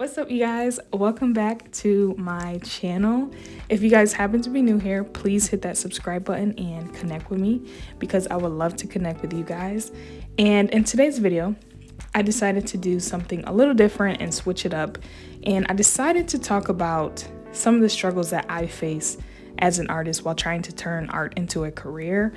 What's up, you guys? Welcome back to my channel. If you guys happen to be new here, please hit that subscribe button and connect with me because I would love to connect with you guys. And in today's video, I decided to do something a little different and switch it up. And I decided to talk about some of the struggles that I face as an artist while trying to turn art into a career.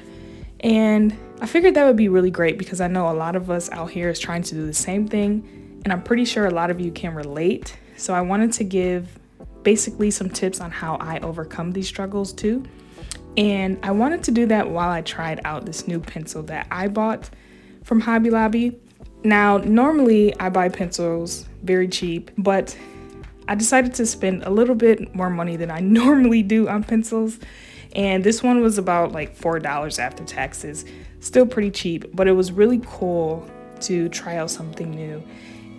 And I figured that would be really great because I know a lot of us out here is trying to do the same thing. And I'm pretty sure a lot of you can relate. So I wanted to give basically some tips on how I overcome these struggles too. And I wanted to do that while I tried out this new pencil that I bought from Hobby Lobby. Now, normally I buy pencils very cheap, but I decided to spend a little bit more money than I normally do on pencils. And this one was about like $4 after taxes. Still pretty cheap, but it was really cool to try out something new.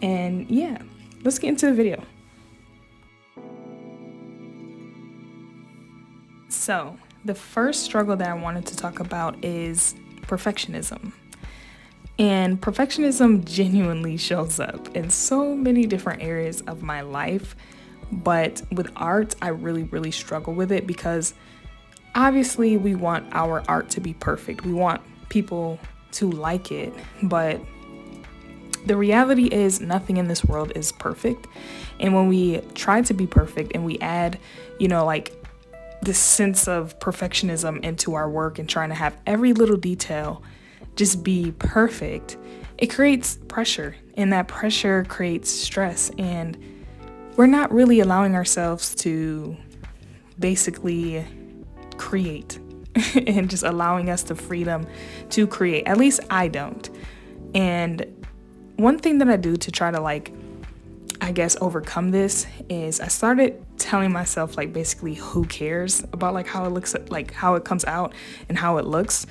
And yeah, let's get into the video. So, the first struggle that I wanted to talk about is perfectionism. And perfectionism genuinely shows up in so many different areas of my life. But with art, I really struggle with it because obviously we want our art to be perfect. We want people to like it, but the reality is nothing in this world is perfect. And when we try to be perfect and we add, like this sense of perfectionism into our work and trying to have every little detail just be perfect, it creates pressure, and that pressure creates stress. And we're not really allowing ourselves to basically create and just allowing us the freedom to create. At least I don't. And one thing that I do to try to overcome this is I started telling myself basically who cares about how it looks, how it comes out and how it looks.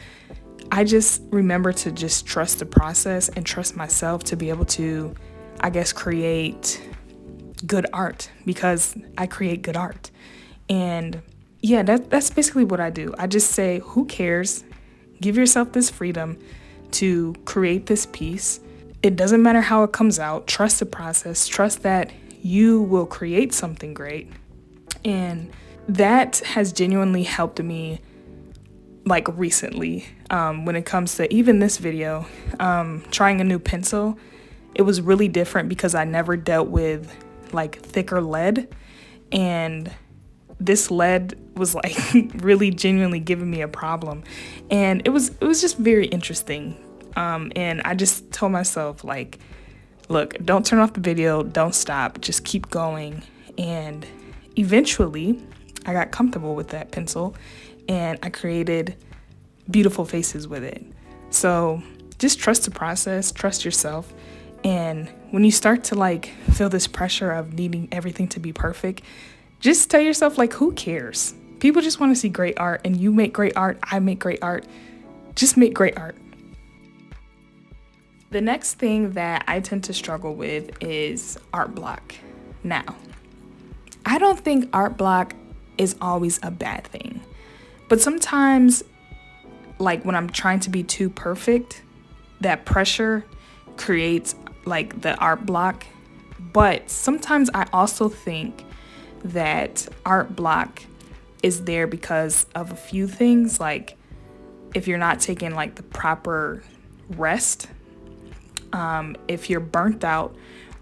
I just remember to just trust the process and trust myself to be able to, create good art because I create good art. And yeah, that's basically what I do. I just say, who cares? Give yourself this freedom to create this piece. It doesn't matter how it comes out. Trust the process. Trust that you will create something great. And that has genuinely helped me recently when it comes to even this video, trying a new pencil. It was really different because I never dealt with thicker lead, and this lead was really genuinely giving me a problem. And it was just very interesting. And I just told myself look, don't turn off the video, don't stop, just keep going. And eventually I got comfortable with that pencil and I created beautiful faces with it. So just trust the process, trust yourself. And when you start to feel this pressure of needing everything to be perfect, just tell yourself who cares? People just want to see great art, and you make great art, I make great art. Just make great art. The next thing that I tend to struggle with is art block. Now, I don't think art block is always a bad thing, but sometimes when I'm trying to be too perfect, that pressure creates the art block. But sometimes I also think that art block is there because of a few things, if you're not taking the proper rest, if you're burnt out,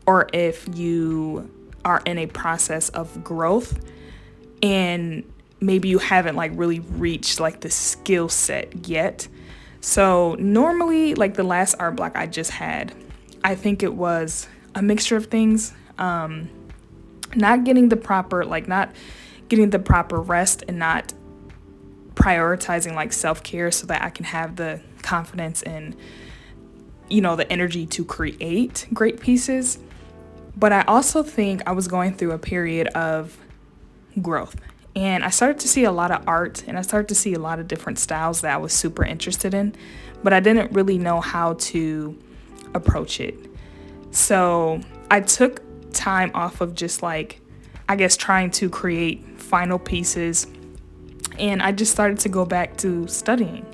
or if you are in a process of growth and maybe you haven't really reached the skill set yet. So normally the last art block I just had, I think it was a mixture of things, not getting the proper rest and not prioritizing self-care so that I can have the confidence and the energy to create great pieces. But I also think I was going through a period of growth, and I started to see a lot of art, and I started to see a lot of different styles that I was super interested in, but I didn't really know how to approach it. So I took time off of just trying to create final pieces, and I just started to go back to studying.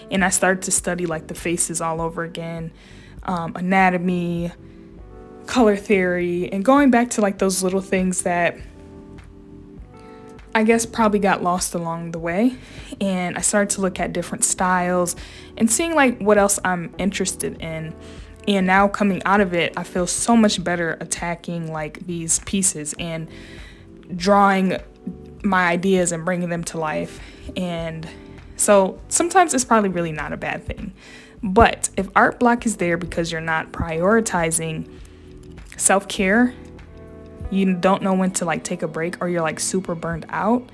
And I started to study the faces all over again, anatomy, color theory and going back to like those little things that I guess probably got lost along the way. And I started to look at different styles and seeing like what else I'm interested in. And now coming out of it, I feel so much better attacking like these pieces and drawing my ideas and bringing them to life. And so sometimes it's probably really not a bad thing. But if art block is there because you're not prioritizing self-care, you don't know when to like take a break, or you're like super burned out,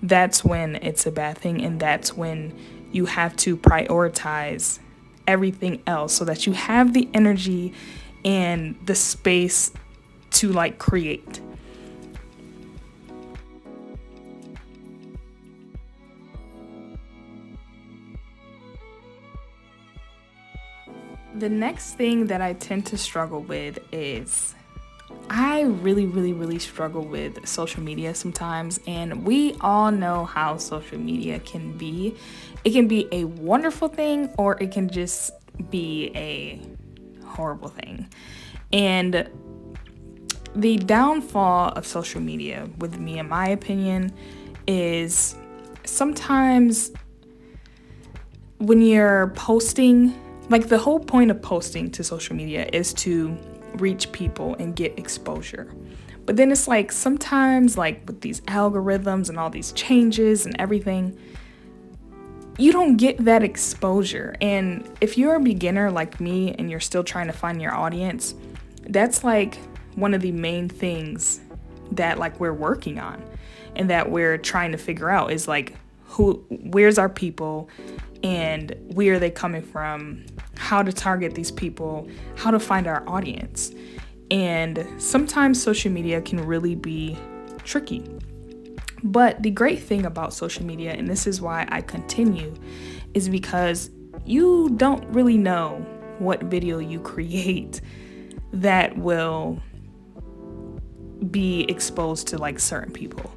that's when it's a bad thing. And that's when you have to prioritize everything else so that you have the energy and the space to like create. The next thing that I tend to struggle with is I really struggle with social media sometimes, and we all know how social media can be. It can be a wonderful thing, or it can just be a horrible thing. And the downfall of social media with me, in my opinion, is sometimes when you're posting, like the whole point of posting to social media is to reach people and get exposure. But then it's like sometimes like with these algorithms and all these changes and everything, you don't get that exposure. And if you're a beginner like me and you're still trying to find your audience, that's like one of the main things that like we're working on and that we're trying to figure out is like where's our people and where are they coming from, how to target these people, how to find our audience. And sometimes social media can really be tricky. But the great thing about social media, and this is why I continue, is because you don't really know what video you create that will be exposed to like certain people.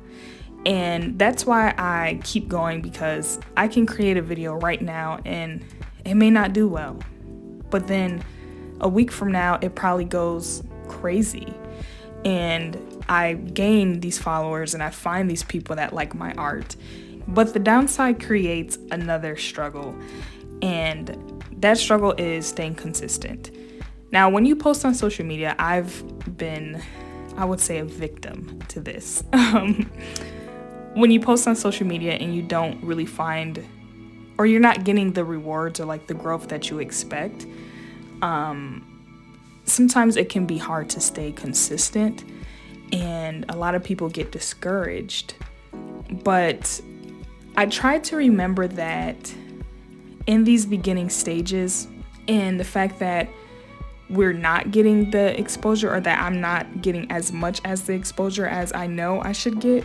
And that's why I keep going, because I can create a video right now and it may not do well. But then a week from now, it probably goes crazy. And I gain these followers and I find these people that like my art. But the downside creates another struggle. And that struggle is staying consistent. Now, when you post on social media, I've been, I would say, a victim to this. When you post on social media and you don't really find, or you're not getting the rewards or like the growth that you expect, sometimes it can be hard to stay consistent, and a lot of people get discouraged. But I try to remember that in these beginning stages, and the fact that we're not getting the exposure, or that I'm not getting as much as the exposure as I know I should get,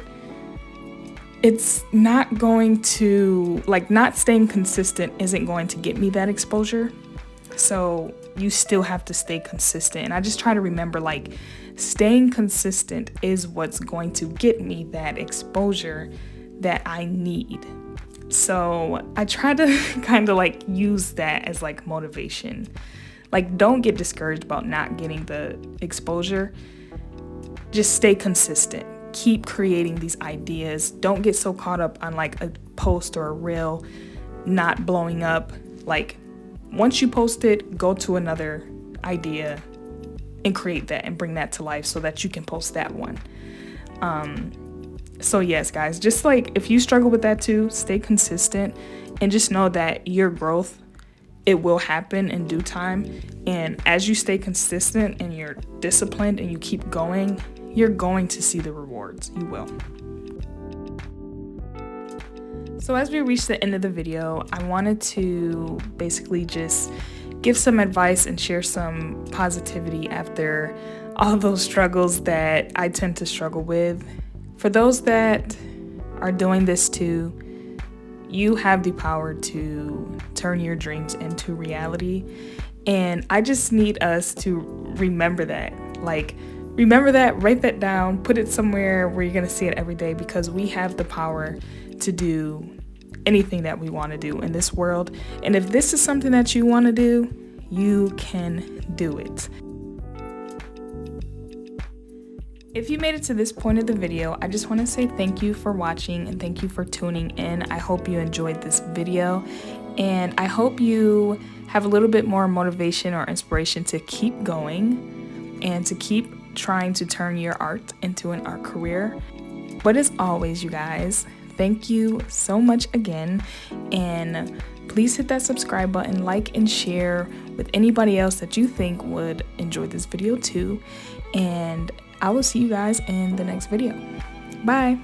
it's not going to, like, not staying consistent isn't going to get me that exposure. So you still have to stay consistent. And I just try to remember, like, staying consistent is what's going to get me that exposure that I need. So I try to kind of like use that as like motivation. Like, don't get discouraged about not getting the exposure. Just stay consistent. Keep creating these ideas. Don't get so caught up on like a post or a reel not blowing up. Like, once you post it, go to another idea and create that and bring that to life so that you can post that one. So yes, guys, just like if you struggle with that too, stay consistent and just know that your growth, it will happen in due time. And as you stay consistent and you're disciplined and you keep going, you're going to see the rewards. You will. So as we reach the end of the video, I wanted to basically just give some advice and share some positivity after all those struggles that I tend to struggle with. For those that are doing this too, you have the power to turn your dreams into reality. And I just need us to remember that. Like, remember that, write that down, put it somewhere where you're going to see it every day, because we have the power to do anything that we want to do in this world. And if this is something that you want to do, you can do it. If you made it to this point of the video, I just want to say thank you for watching and thank you for tuning in. I hope you enjoyed this video, and I hope you have a little bit more motivation or inspiration to keep going and to keep trying to turn your art into an art career. But as always, you guys, thank you so much again, and please hit that subscribe button, like and share with anybody else that you think would enjoy this video too, and I will see you guys in the next video. Bye.